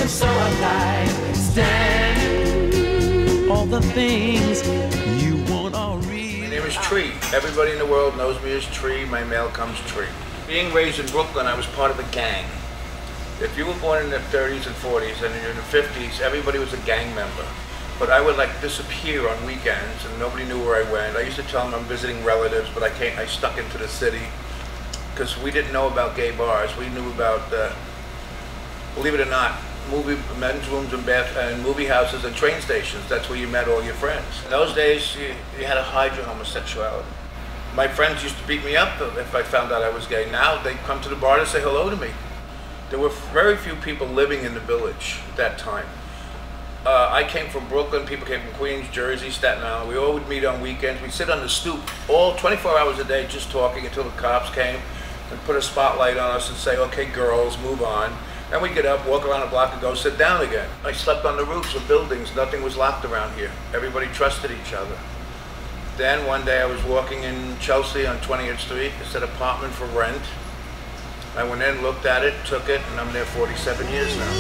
you're so alive. Stand all the things you want or read. My name is Tree. Everybody in the world knows me as Tree. My mail comes Tree. Being raised in Brooklyn, I was part of a gang. If you were born in the 30s and 40s and in the 50s, everybody was a gang member. But I would like disappear on weekends and nobody knew where I went. I used to tell them I'm visiting relatives, but I stuck into the city because we didn't know about gay bars. We knew about, believe it or not, men's rooms and movie houses and train stations. That's where you met all your friends. In those days, you had to hide your homosexuality. My friends used to beat me up if I found out I was gay. Now they come to the bar to say hello to me. There were very few people living in the village at that time. I came from Brooklyn, people came from Queens, Jersey, Staten Island. We all would meet on weekends. We'd sit on the stoop all 24 hours a day just talking until the cops came and put a spotlight on us and say, okay, girls, move on. Then we'd get up, walk around the block and go sit down again. I slept on the roofs of buildings. Nothing was locked around here. Everybody trusted each other. Then one day I was walking in Chelsea on 20th Street. It said apartment for rent. I went in, looked at it, took it, and I'm there 47 years now.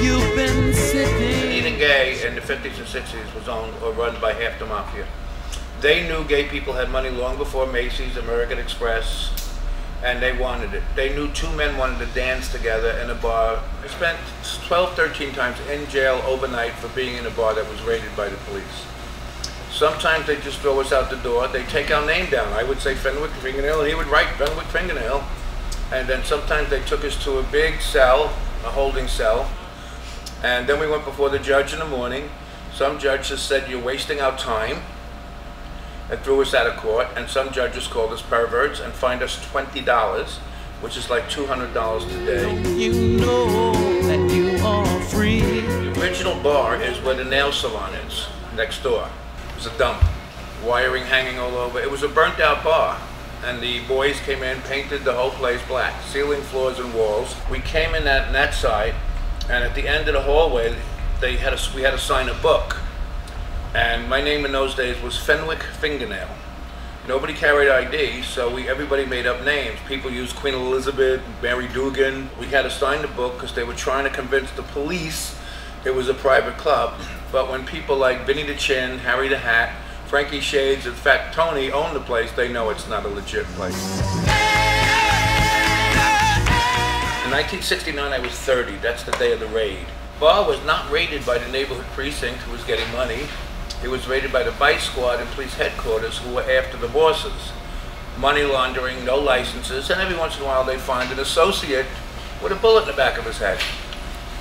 You've been sitting. Eating gay in the 50s and 60s was owned or run by half the mafia. They knew gay people had money long before Macy's, American Express, and they wanted it. They knew two men wanted to dance together in a bar. I spent 12, 13 times in jail overnight for being in a bar that was raided by the police. Sometimes they just throw us out the door. They take our name down. I would say Fenwick Fingernail, and he would write Fenwick Fingernail. And then sometimes they took us to a big cell, a holding cell. And then we went before the judge in the morning. Some judges said, you're wasting our time, and threw us out of court. And some judges called us perverts and fined us $20, which is like $200 today. You know that you are free. The original bar is where the nail salon is, next door. It was a dump, wiring hanging all over. It was a burnt out bar, and the boys came in, painted the whole place black, ceiling, floors, and walls. We came in that side, and at the end of the hallway, we had to sign a book. And my name in those days was Fenwick Fingernail. Nobody carried ID, so everybody made up names. People used Queen Elizabeth, Mary Dugan. We had to sign the book because they were trying to convince the police it was a private club. But when people like Vinny the Chin, Harry the Hat, Frankie Shades, and Fat Tony own the place, they know it's not a legit place. In 1969, I was 30. That's the day of the raid. Bar was not raided by the neighborhood precinct who was getting money. It was raided by the vice squad and police headquarters who were after the bosses. Money laundering, no licenses, and every once in a while they find an associate with a bullet in the back of his head.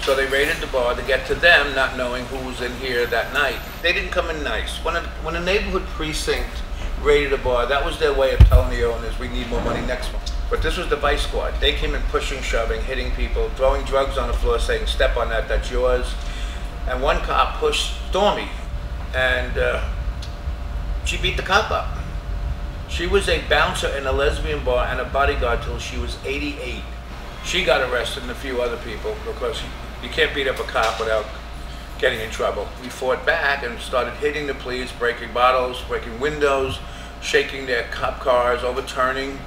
So they raided the bar to get to them, not knowing who was in here that night. They didn't come in nice. When a neighborhood precinct raided a bar, that was their way of telling the owners, we need more money next month. But this was the vice squad. They came in pushing, shoving, hitting people, throwing drugs on the floor, saying, step on that, that's yours. And one cop pushed Stormy, and she beat the cop up. She was a bouncer in a lesbian bar and a bodyguard till she was 88. She got arrested and a few other people because you can't beat up a cop without getting in trouble. We fought back and started hitting the police, breaking bottles, breaking windows, shaking their cop cars, overturning,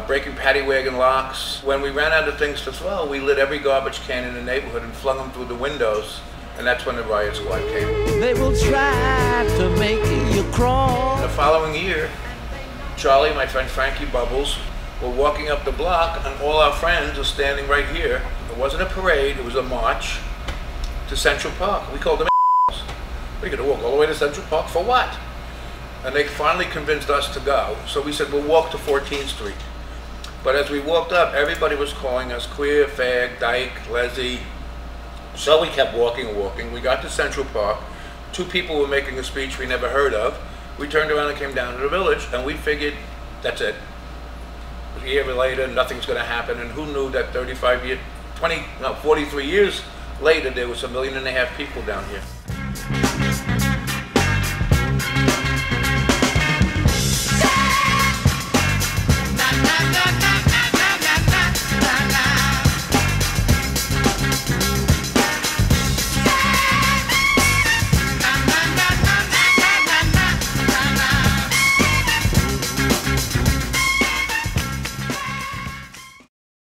breaking paddy wagon locks. When we ran out of things to throw, we lit every garbage can in the neighborhood and flung them through the windows. And that's when the riot squad came. They will try to make you crawl. The following year, Charlie, my friend Frankie Bubbles, were walking up the block, and all our friends were standing right here. It wasn't a parade, it was a march to Central Park. We called them a**holes. We're gonna walk all the way to Central Park for what? And they finally convinced us to go. So we said, we'll walk to 14th Street. But as we walked up, everybody was calling us queer, fag, dyke, lesy. So we kept walking and walking. We got to Central Park. Two people were making a speech we never heard of. We turned around and came down to the village, and we figured, that's it. A year later, nothing's going to happen. And who knew that 43 years later, there was 1.5 million people down here.